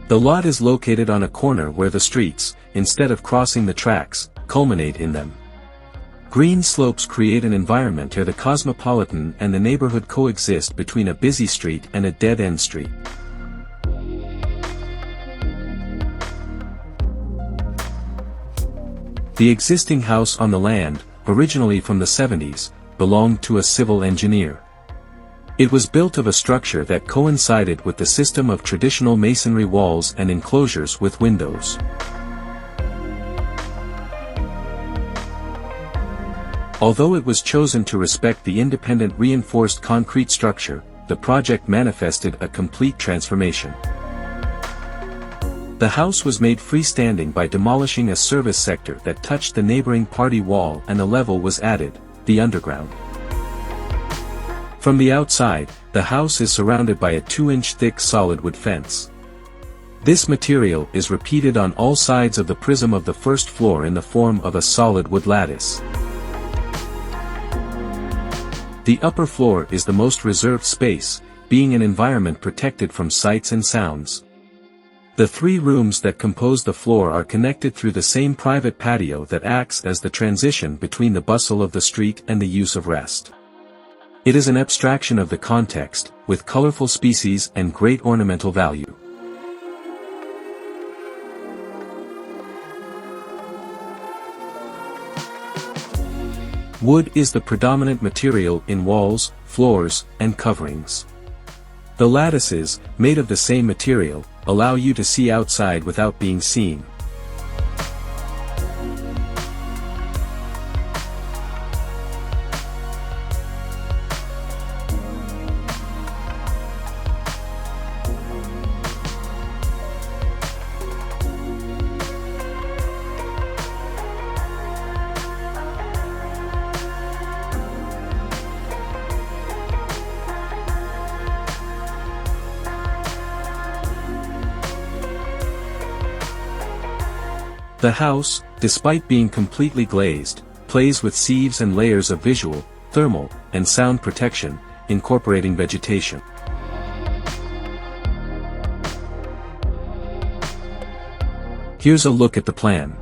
The lot is located on a corner where the streets, instead of crossing the tracks, culminate in them. Green slopes create an environment where the cosmopolitan and the neighborhood coexist between a busy street and a dead-end street. The existing house on the land, originally from the 70s, belonged to a civil engineer. It was built of a structure that coincided with the system of traditional masonry walls and enclosures with windows. Although it was chosen to respect the independent reinforced concrete structure, the project manifested a complete transformation. The house was made freestanding by demolishing a service sector that touched the neighboring party wall, and a level was added, the underground. From the outside, the house is surrounded by a 2-inch thick solid wood fence. This material is repeated on all sides of the prism of the first floor in the form of a solid wood lattice. The upper floor is the most reserved space, being an environment protected from sights and sounds. The 3 rooms that compose the floor are connected through the same private patio that acts as the transition between the bustle of the street and the use of rest. It is an abstraction of the context, with colorful species and great ornamental value. Wood is the predominant material in walls, floors, and coverings. The lattices, made of the same material, allow you to see outside without being seen. The house, despite being completely glazed, plays with sieves and layers of visual, thermal, and sound protection, incorporating vegetation. Here's a look at the plan.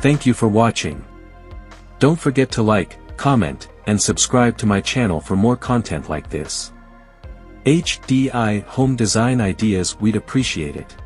Thank you for watching. Don't forget to like, comment, and subscribe to my channel for more content like this. HDI Home Design Ideas, we'd appreciate it.